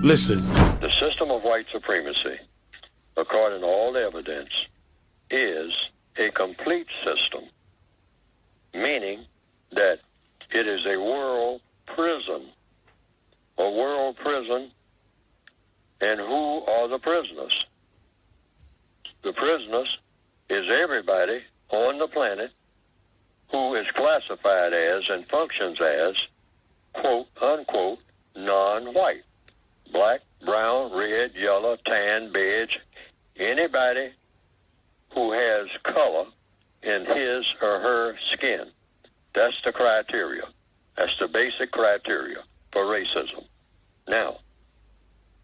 Listen. The system of white supremacy, according to all evidence, is a complete system, meaning that it is a world prison. A world prison, and who are the prisoners? The prisoners is everybody on the planet who is classified as and functions as, quote, unquote, non-white. Black, brown, red, yellow, tan, beige, anybody who has color in his or her skin. That's the criteria. That's the basic criteria for racism. Now,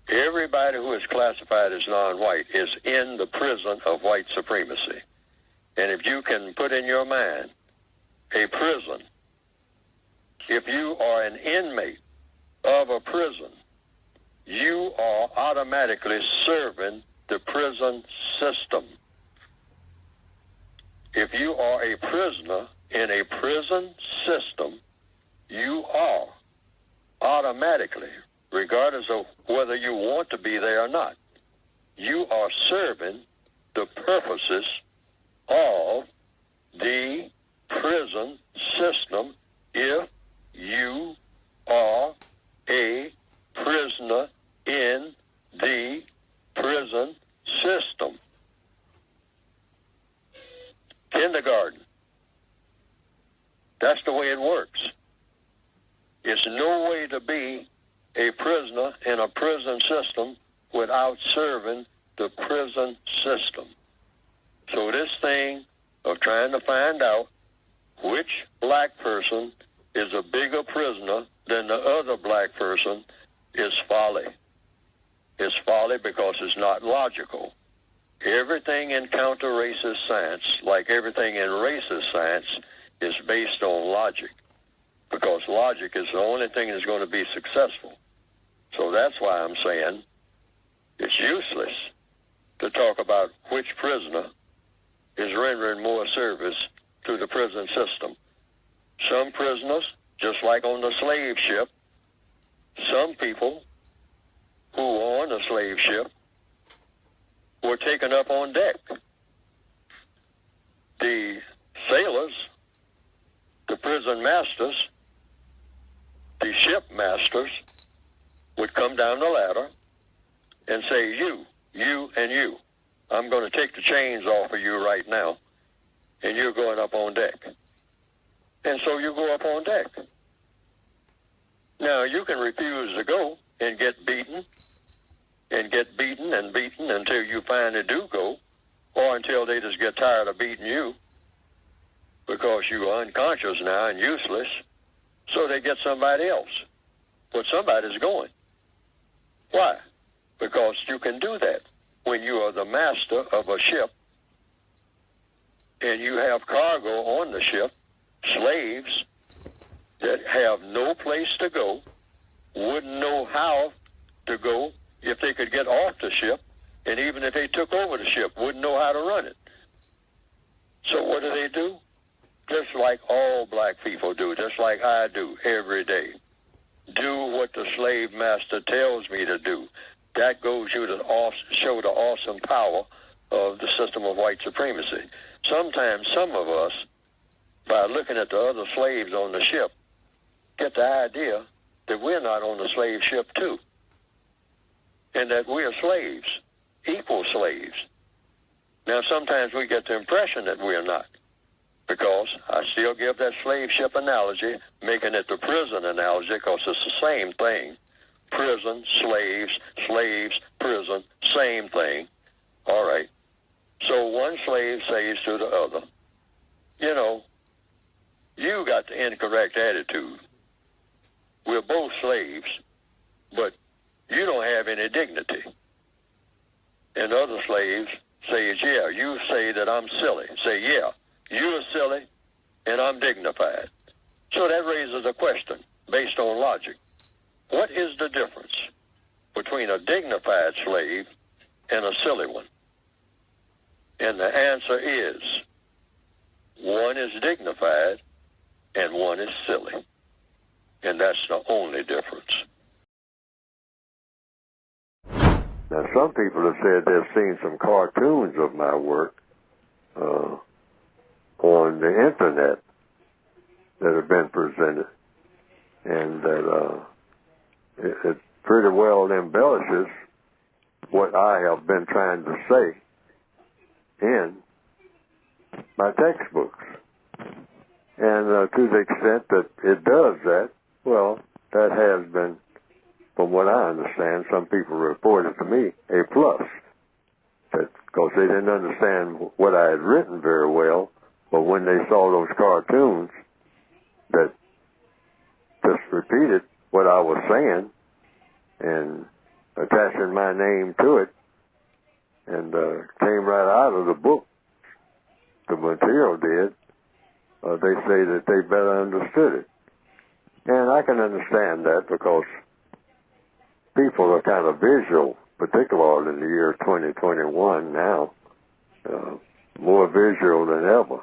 everybody who is classified as non-white is in the prison of white supremacy. And if you can put in your mind a prison, if you are an inmate of a prison, you are automatically serving the prison system. If you are a prisoner in a prison system, you are automatically, regardless of whether you want to be there or not, you are serving the purposes of the prison system if you are a prisoner in the prison system. Kindergarten. That's the way it works. It's no way to be a prisoner in a prison system without serving the prison system. So this thing of trying to find out which black person is a bigger prisoner than the other black person is folly. It's folly because it's not logical. Everything in counter-racist science, like everything in racist science, is based on logic, because logic is the only thing that's going to be successful. So that's why I'm saying it's useless to talk about which prisoner is rendering more service to the prison system. Some prisoners, just like on the slave ship, some people who were on the slave ship were taken up on deck. The sailors, the prison masters, the ship masters would come down the ladder and say, you, and you, I'm going to take the chains off of you right now, and you're going up on deck. And so you go up on deck. Now, you can refuse to go and get beaten and beaten until you finally do go, or until they just get tired of beating you because you are unconscious now and useless, so they get somebody else. But somebody's going. Why? Because you can do that when you are the master of a ship and you have cargo on the ship, slaves that have no place to go, wouldn't know how to go if they could get off the ship, and even if they took over the ship, wouldn't know how to run it. So what do? Just like all black people do, just like I do every day. Do what the slave master tells me to do. That goes you to show the awesome power of the system of white supremacy. Sometimes some of us, by looking at the other slaves on the ship, get the idea that we're not on the slave ship too, and that we're slaves, equal slaves. Now, sometimes we get the impression that we're not, because I still give that slave ship analogy, making it the prison analogy, because it's the same thing. Prison, slaves, prison, same thing. All right. So one slave says to the other, you got the incorrect attitude. We're both slaves, but you don't have any dignity. And other slaves say, yeah, you say that I'm silly. Say, yeah, you're silly and I'm dignified. So that raises a question based on logic. What is the difference between a dignified slave and a silly one? And the answer is, one is dignified and one is silly. And that's the only difference. some people have said they've seen some cartoons of my work on the internet that have been presented, and that it pretty well embellishes what I have been trying to say in my textbooks. And to the extent that it does that, well, that has been, from what I understand, some people reported to me, a plus. Because they didn't understand what I had written very well, but when they saw those cartoons that just repeated what I was saying and attaching my name to it, and came right out of the book, the material did, they say that they better understood it. And I can understand that because people are kind of visual, particularly in the year 2021 now, more visual than ever.